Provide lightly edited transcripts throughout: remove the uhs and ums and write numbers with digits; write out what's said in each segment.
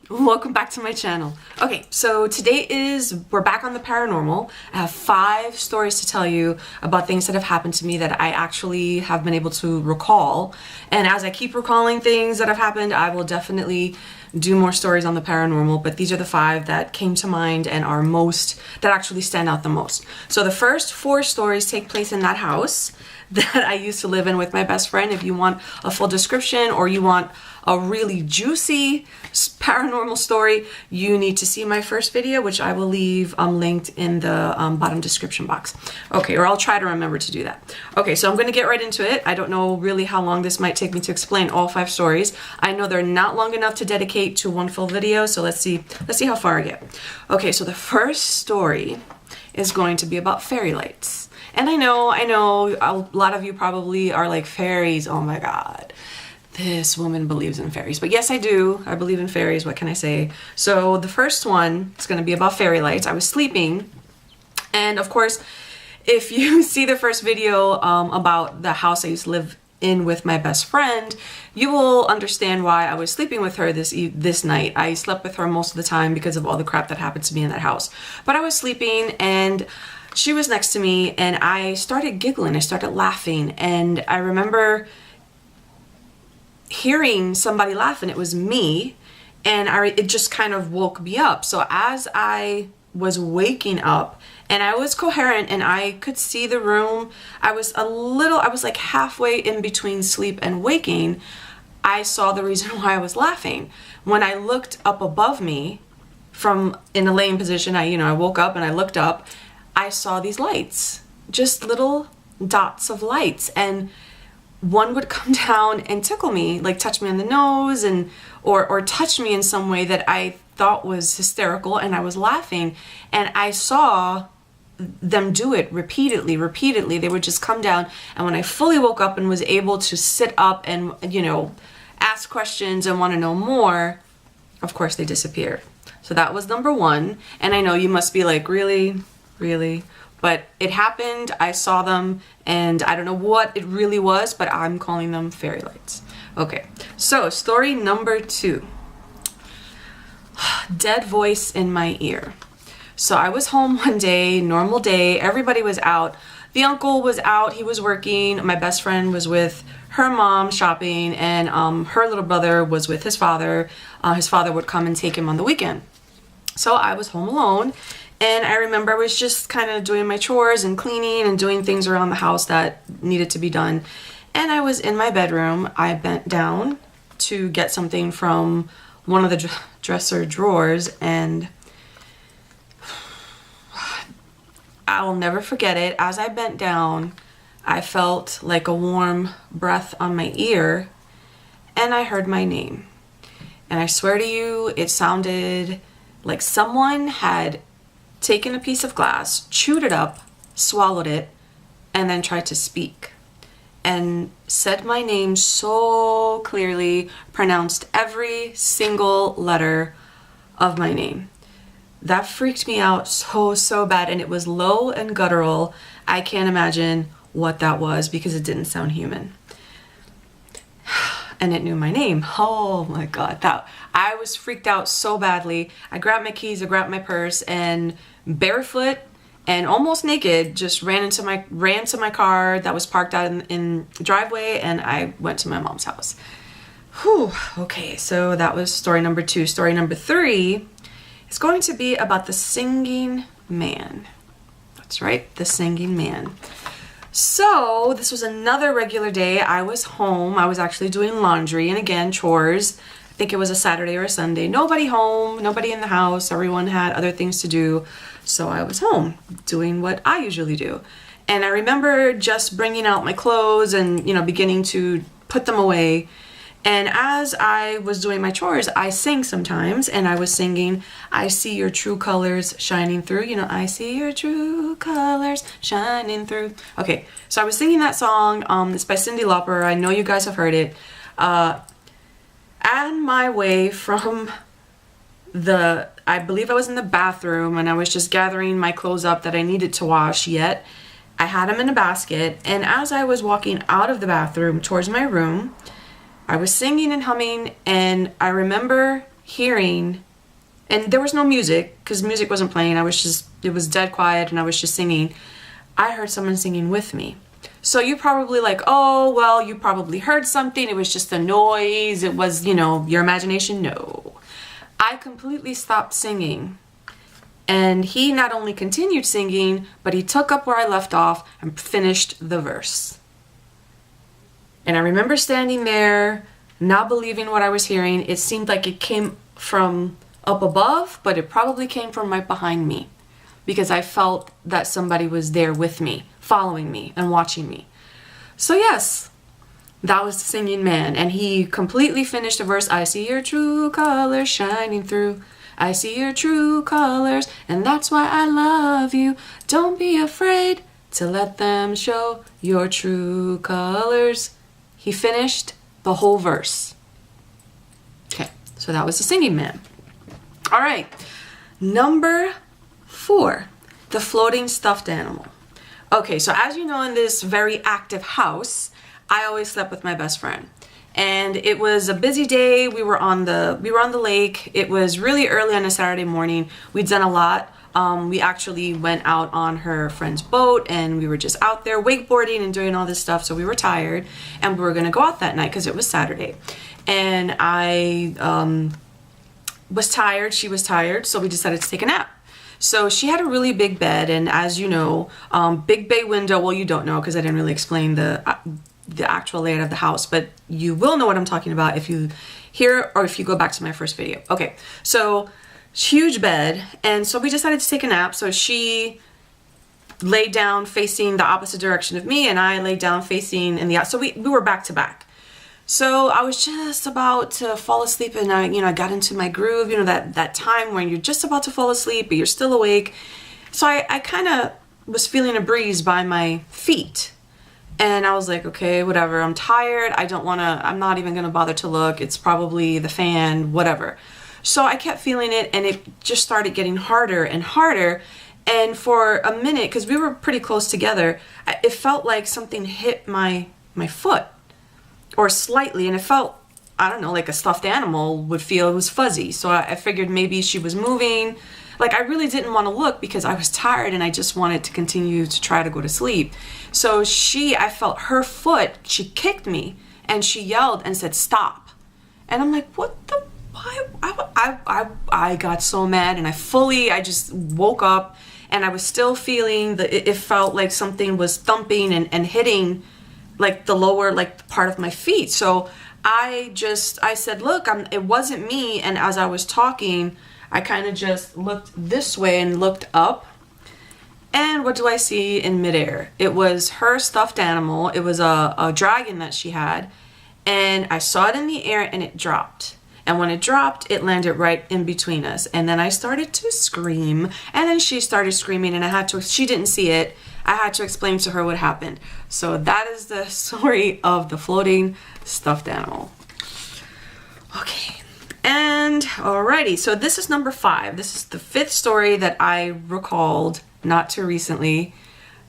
Welcome back to my channel. Okay, so we're back on the paranormal. I have 5 stories to tell you about things that have happened to me that I actually have been able to recall. And as I keep recalling things that have happened, I will definitely do more stories on the paranormal, but these are the 5 that came to mind and that actually stand out the most. So the first 4 stories take place in that house that I used to live in with my best friend. If you want a full description or you want a really juicy paranormal story, you need to see my first video, which I will leave linked in the bottom description box. Okay, or I'll try to remember to do that. Okay, so I'm going to get right into it. I don't know really how long this might take me to explain all 5 stories. I know they're not long enough to dedicate to one full video, so let's see how far I get. Okay, so the first story is going to be about fairy lights. And I know, a lot of you probably are like, fairies, oh my God. This woman believes in fairies. But yes, I do. I believe in fairies. What can I say? So the first one is going to be about fairy lights. I was sleeping. And of course, if you see the first video about the house I used to live in with my best friend, you will understand why I was sleeping with her this night. I slept with her most of the time because of all the crap that happened to me in that house. But I was sleeping and she was next to me and I started giggling. I started laughing. And I remember hearing somebody laugh, and it was me, and it just kind of woke me up. So as I was waking up and I was coherent and I could see the room, I was like halfway in between sleep and waking. I saw the reason why I was laughing. When I looked up above me in a laying position, I woke up and I looked up, I saw these lights, just little dots of lights, and one would come down and tickle me, like touch me on the nose or touch me in some way that I thought was hysterical, and I was laughing. And I saw them do it repeatedly. They would just come down, and when I fully woke up and was able to sit up and, ask questions and want to know more, of course they disappeared. So that was number 1. And I know you must be like, really? But it happened, I saw them, and I don't know what it really was, but I'm calling them fairy lights. Okay, so story number 2. Dead voice in my ear. So I was home one day, normal day, everybody was out. The uncle was out, he was working, my best friend was with her mom shopping, and her little brother was with his father. His father would come and take him on the weekend. So I was home alone. And I remember I was just kind of doing my chores and cleaning and doing things around the house that needed to be done. And I was in my bedroom. I bent down to get something from one of the dresser drawers, and I'll never forget it. As I bent down, I felt like a warm breath on my ear, and I heard my name. And I swear to you, it sounded like someone had taken a piece of glass, chewed it up, swallowed it, and then tried to speak. And said my name so clearly, pronounced every single letter of my name. That freaked me out so bad, and it was low and guttural. I can't imagine what that was because it didn't sound human. And it knew my name. Oh my God, I was freaked out so badly. I grabbed my keys, I grabbed my purse, and barefoot and almost naked just ran to my car that was parked out in the driveway, and I went to my mom's house. Whew. Okay, so that was story number 2. Story number 3 is going to be about the singing man. That's right, the singing man. So this was another regular day. I was home. I was actually doing laundry and again, chores. I think it was a Saturday or a Sunday. Nobody home, nobody in the house. Everyone had other things to do. So I was home doing what I usually do. And I remember just bringing out my clothes and, beginning to put them away. And as I was doing my chores, I sing sometimes, and I was singing, I see your true colors shining through. I see your true colors shining through. Okay, so I was singing that song. It's by Cyndi Lauper. I know you guys have heard it. On my way from I believe I was in the bathroom, and I was just gathering my clothes up that I needed to wash yet. I had them in a basket, and as I was walking out of the bathroom towards my room, I was singing and humming, and I remember hearing, and there was no music because music wasn't playing. It was dead quiet and I was just singing. I heard someone singing with me. So you're probably like, oh, well, you probably heard something. It was just a noise. It was, your imagination. No. I completely stopped singing. And he not only continued singing, but he took up where I left off and finished the verse. And I remember standing there, not believing what I was hearing. It seemed like it came from up above, but it probably came from right behind me, because I felt that somebody was there with me, following me and watching me. So yes, that was the singing man. And he completely finished the verse. I see your true colors shining through. I see your true colors, and that's why I love you. Don't be afraid to let them show your true colors. He finished the whole verse. Okay, so that was the singing man. All right, number 4, the floating stuffed animal. Okay, so as you know, in this very active house, I always slept with my best friend. And it was a busy day. We were on the lake. It was really early on a Saturday morning. We'd done a lot. We actually went out on her friend's boat, and we were just out there wakeboarding and doing all this stuff. So we were tired, and we were gonna go out that night because it was Saturday. And I was tired. She was tired, so we decided to take a nap. So she had a really big bed, and as you know, big bay window. Well, you don't know because I didn't really explain the actual layout of the house, but you will know what I'm talking about if you hear or if you go back to my first video. Okay, so huge bed, and so we decided to take a nap. So she laid down facing the opposite direction of me, and I laid down facing in the so we were back to back. So I was just about to fall asleep, and I got into my groove, that time when you're just about to fall asleep, but you're still awake. So I kind of was feeling a breeze by my feet. And I was like, okay, whatever. I'm tired. I'm not even going to bother to look. It's probably the fan, whatever. So I kept feeling it, and it just started getting harder and harder. And for a minute, because we were pretty close together, it felt like something hit my foot, or slightly. And it felt, I don't know, like a stuffed animal would feel. It was fuzzy. So I figured maybe she was moving. Like, I really didn't want to look because I was tired and I just wanted to continue to try to go to sleep. So I felt her foot, she kicked me and she yelled and said, stop. And I'm like, what the, why? I got so mad, and I just woke up, and I was still feeling it felt like something was thumping and hitting like the lower, like part of my feet. So I said, look, it wasn't me. And as I was talking, I kind of just looked this way and looked up, and what do I see in midair? It was her stuffed animal. It was a dragon that she had, and I saw it in the air, and it dropped. And when it dropped, it landed right in between us. And then I started to scream, and then she started screaming, and she didn't see it. I had to explain to her what happened. So that is the story of the floating stuffed animal. Okay. And alrighty, so this is number 5. This is the 5th story that I recalled not too recently.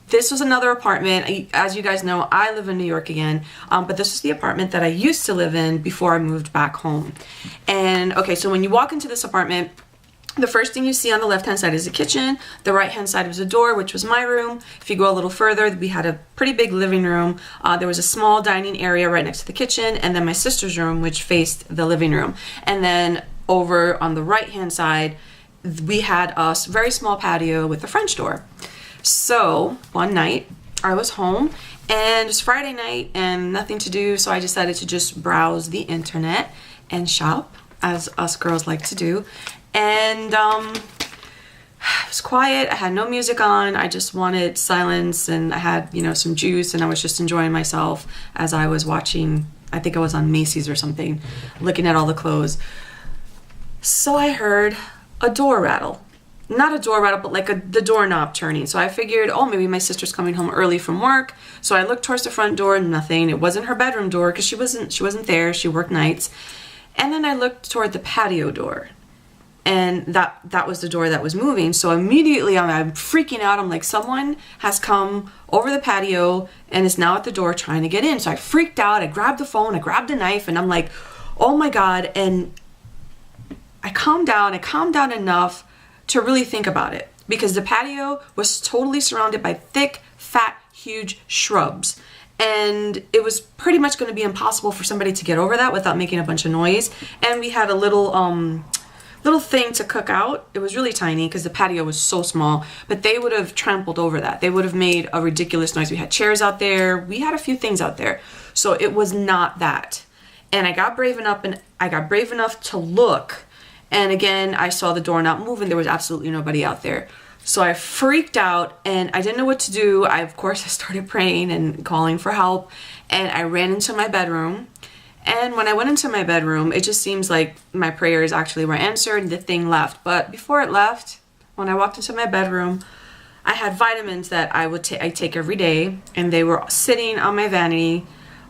This was another apartment. As you guys know, I live in New York again, but this is the apartment that I used to live in before I moved back home. And okay, so when you walk into this apartment, the first thing you see on the left-hand side is the kitchen. The right-hand side was a door, which was my room. If you go a little further, we had a pretty big living room. There was a small dining area right next to the kitchen, and then my sister's room, which faced the living room. And then over on the right-hand side, we had a very small patio with a French door. So one night, I was home, and it was Friday night and nothing to do, so I decided to just browse the internet and shop, as us girls like to do. And it was quiet. I had no music on. I just wanted silence, and I had, some juice, and I was just enjoying myself as I was watching. I think I was on Macy's or something, looking at all the clothes. So I heard a door rattle. Not a door rattle, but like the doorknob turning. So I figured, oh, maybe my sister's coming home early from work. So I looked towards the front door, nothing. It wasn't her bedroom door because she wasn't there. She worked nights. And then I looked toward the patio door, and that was the door that was moving. So immediately I'm freaking out. I'm like, someone has come over the patio and is now at the door trying to get in. So I freaked out. I grabbed the phone, I grabbed a knife, and I'm like, oh my God. And calmed down. I calmed down enough to really think about it, because the patio was totally surrounded by thick, fat, huge shrubs. And it was pretty much going to be impossible for somebody to get over that without making a bunch of noise. And we had a little thing to cook out. It was really tiny because the patio was so small, but they would have trampled over that. They would have made a ridiculous noise. We had chairs out there. We had a few things out there. So it was not that. And I got brave enough to look. And again, I saw the door not move and there was absolutely nobody out there. So I freaked out and I didn't know what to do. Of course, I started praying and calling for help, and I ran into my bedroom. And when I went into my bedroom, it just seems like my prayers actually were answered and the thing left. But before it left, when I walked into my bedroom, I had vitamins that I take every day, and they were sitting on my vanity.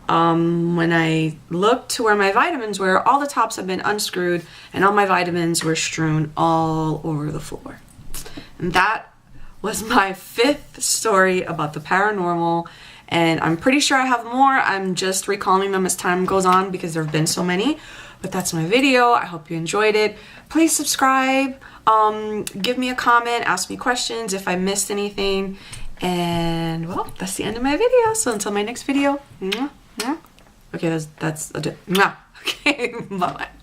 When I looked to where my vitamins were, all the tops had been unscrewed and all my vitamins were strewn all over the floor. And that was my 5th story about the paranormal. And I'm pretty sure I have more. I'm just recalling them as time goes on because there have been so many. But that's my video. I hope you enjoyed it. Please subscribe. Give me a comment. Ask me questions if I missed anything. And well, that's the end of my video. So until my next video. Okay, that's okay, bye-bye.